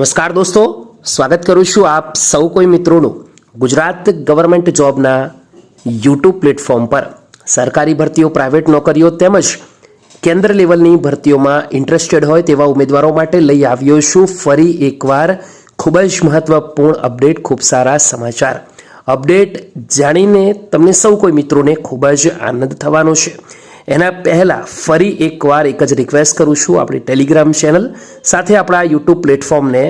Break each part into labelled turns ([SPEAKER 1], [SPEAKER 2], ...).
[SPEAKER 1] નમસ્કાર દોસ્તો, સ્વાગત કરું છું આપ સૌ કોઈ મિત્રોનું ગુજરાત ગવર્મેન્ટ જોબના યુટ્યુબ પ્લેટફોર્મ પર। સરકારી ભરતીઓ, પ્રાઇવેટ નોકરીઓ તેમજ કેન્દ્ર લેવલની ભરતીઓમાં ઇન્ટરેસ્ટેડ હોય તેવા ઉમેદવારો માટે લઈ આવ્યો છું ફરી એકવાર ખૂબ જ મહત્વપૂર્ણ અપડેટ, ખૂબ સારા સમાચાર। અપડેટ જાણીને તમને સૌ કોઈ મિત્રોને ખૂબ જ આનંદ થવાનો છે। એના પહેલાં ફરી એકવાર એક જ રિક્વેસ્ટ કરું છું, આપણી ટેલિગ્રામ ચેનલ સાથે આપણા યુટ્યુબ પ્લેટફોર્મને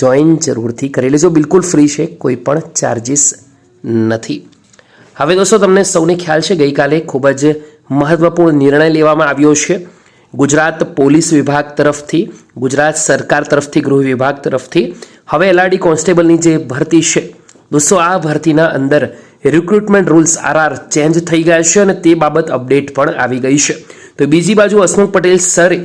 [SPEAKER 1] જોઈન જરૂરથી કરી લેજો। બિલકુલ ફ્રી છે, કોઈ પણ ચાર્જિસ નથી। હવે દોસ્તો, તમને સૌને ખ્યાલ છે ગઈકાલે ખૂબ જ મહત્વપૂર્ણ નિર્ણય લેવામાં આવ્યો છે ગુજરાત પોલીસ વિભાગ તરફથી, ગુજરાત સરકાર તરફથી, ગૃહ વિભાગ તરફથી। હવે એલઆરડી કોન્સ્ટેબલની જે ભરતી છે દોસ્તો, આ ભરતીના અંદર રિક્રુટમેન્ટ રૂલ્સ આરઆર ચેન્જ થઈ ગયા છે અને તે બાબત અપડેટ પણ આવી ગઈ છે। તો બીજી બાજુ હસમુખ પટેલ સરે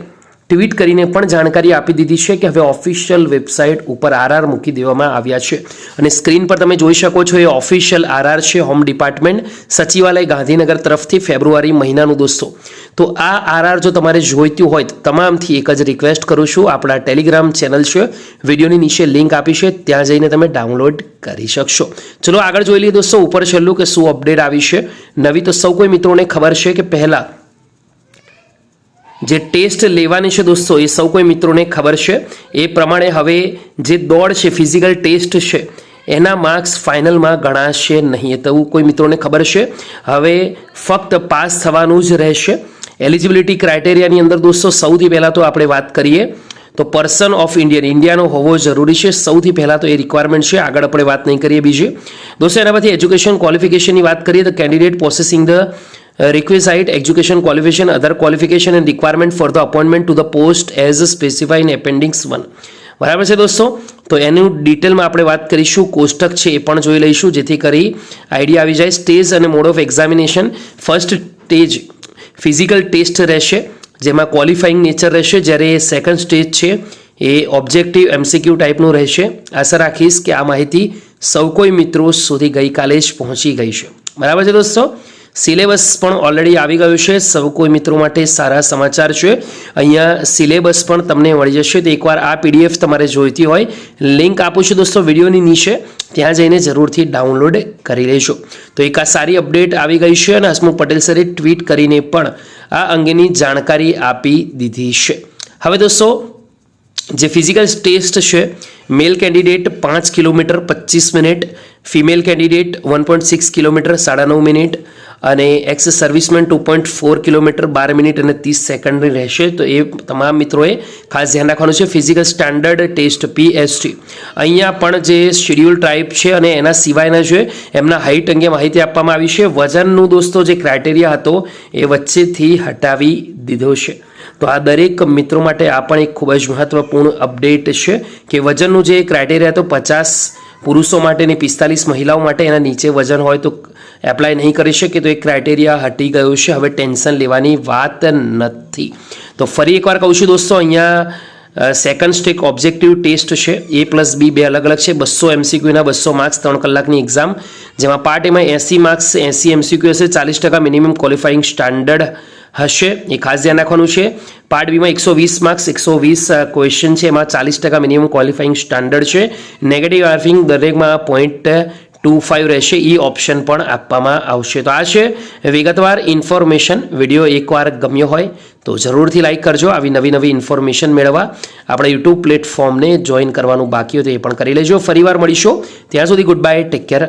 [SPEAKER 1] ટ્વીટ કરીને પણ જાણકારી આપી દીધી છે કે હવે ઓફિશિયલ વેબસાઇટ ઉપર આરઆર મૂકી દેવામાં આવ્યા છે અને સ્ક્રીન પર તમે જોઈ શકો છો એ ઓફિશિયલ આરઆર છે હોમ ડિપાર્ટમેન્ટ સચિવાલય ગાંધીનગર તરફથી ફેબ્રુઆરી મહિનાનું દોસ્તો। તો આ આરઆર જો તમારે જોઈતું હોય તો તમામથી એક જ રિક્વેસ્ટ કરું છું, આપણા ટેલિગ્રામ ચેનલ છે, વિડીયોની નીચે લિંક આપી છે, ત્યાં જઈને તમે ડાઉનલોડ કરી શકશો। ચલો આગળ જોઈ લઈએ દોસ્તો ઉપર છેલ્લું કે શું અપડેટ આવી છે નવી। તો સૌ કોઈ મિત્રોને ખબર છે કે પહેલા જે ટેસ્ટ લેવાની છે દોસ્તો એ સૌ કોઈ મિત્રોને ખબર છે। એ પ્રમાણે હવે જે દોડ છે, ફિઝિકલ ટેસ્ટ છે, એના માર્ક્સ ફાઇનલમાં ગણાશે નહીં, તેવું કોઈ મિત્રોને ખબર છે। હવે ફક્ત પાસ થવાનું જ રહેશે। એલિજિબિલિટી ક્રાઇટેરિયાની અંદર દોસ્તો સૌથી પહેલાં તો આપણે વાત કરીએ તો પર્સન ઓફ ઇન્ડિયાનો હોવો જરૂરી છે। સૌથી પહેલાં તો એ રિક્વાયરમેન્ટ છે, આગળ આપણે વાત નહીં કરીએ બીજી દોસ્તો। એના પછી એજ્યુકેશન ક્વોલિફિકેશનની વાત કરીએ તો candidate possessing the requisite education qualification, other qualification and requirement for the appointment to the post as specified in appendix 1 બરાબર છે દોસ્તો। તો એનું ડિટેલમાં આપણે વાત કરીશું, કોષ્ટક છે એ પણ જોઈ લઈશું જેથી કરી આઈડિયા આવી જાય। સ્ટેજ અને mode of examination, first stage physical test રહેશે જેમાં ક્વોલિફાઈંગ નેચર રહેશે, જ્યારે સેકન્ડ સ્ટેજ છે એ ઓબ્જેક્ટિવ એમસીક્યુ ટાઈપનું રહેશે। આશા રાખીશ કે આ માહિતી સૌ કોઈ મિત્રો સુધી ગઈકાલે જ પહોંચી ગઈ છે, બરાબર છે દોસ્તો। સિલેબસ પણ ઓલરેડી આવી ગયું છે, સૌ કોઈ મિત્રો માટે સારા સમાચાર છે। અહીંયા સિલેબસ પણ તમને મળી જશે, તો એકવાર આ પીડીએફ તમારે જોઈતી હોય લિંક આપું છું દોસ્તો વિડીયોની નીચે, ત્યાં જઈને જરૂરથી ડાઉનલોડ કરી લેજો। તો એક આ સારી અપડેટ આવી ગઈ છે અને હસમુખ પટેલ સરે ટ્વીટ કરીને પણ આ અંગેની જાણકારી આપી દીધી છે। હવે દોસ્તો જે ફિઝિકલ ટેસ્ટ છે, male candidate 5 kilometre 25 minute, female candidate 1.6 kilometre 9.5 minute અને એક્સ સર્વિસમેન 2.4 કિલોમીટર 12 મિનિટ અને 30 સેકન્ડની રહેશે। તો એ તમામ મિત્રોએ ખાસ ધ્યાન રાખવાનું છે। ફિઝિકલ સ્ટાન્ડર્ડ ટેસ્ટ પીએસટી, અહીંયા પણ જે શેડ્યુલ ટાઈપ છે અને એના સિવાયના છે એમના હાઇટ અંગે માહિતી આપવામાં આવી છે। વજનનું દોસ્તો જે ક્રાઇટેરિયા હતો એ વચ્ચેથી હટાવી દીધો છે। તો આ દરેક મિત્રો માટે આ પણ એક ખૂબ જ મહત્વપૂર્ણ અપડેટ છે કે વજનનું જે ક્રાઇટેરિયા હતો 50 પુરુષો માટે ને 45 મહિલાઓ માટે, એના નીચે વજન હોય તો એપ્લાય નહીં કરી શકે, તો એ ક્રાઇટેરિયા હટી ગયો છે, હવે ટેન્શન લેવાની વાત નથી। તો ફરી એકવાર કહું છું દોસ્તો, અહીંયા સેકન્ડ સ્ટેક ઓબ્જેક્ટિવ ટેસ્ટ છે, A+B બે અલગ અલગ છે, 200 MCQના 200 માર્ક્સ 3 કલાકની એક્ઝામ, જેમાં પાર્ટ એમાં 80 માર્ક્સ 80 MCQ હશે, 40% મિનિમમ ક્વોલિફાઈંગ સ્ટાન્ડર્ડ હશે, એ ખાસ ધ્યાન રાખવાનું છે। પાર્ટ બીમાં 120 માર્ક્સ 120 ક્વેશ્ચન છે, એમાં 40% મિનિમમ ક્વોલિફાઈંગ સ્ટાન્ડર્ડ છે। નેગેટિવ માર્કિંગ દરેકમાં 0.25 રહેશે, એ ઓપ્શન પણ આપવામાં આવશે। તો આ છે વિગતવાર ઇન્ફોર્મેશન। વિડીયો એકવાર ગમ્યો હોય તો જરૂરથી લાઇક કરજો। આવી નવી ઇન્ફોર્મેશન મેળવવા આપણા યુટ્યુબ પ્લેટફોર્મને જોઈન કરવાનું બાકી હોય તો એ પણ કરી લેજો। ફરીવાર મળીશું, ત્યાં સુધી ગુડ બાય, ટેક કેર।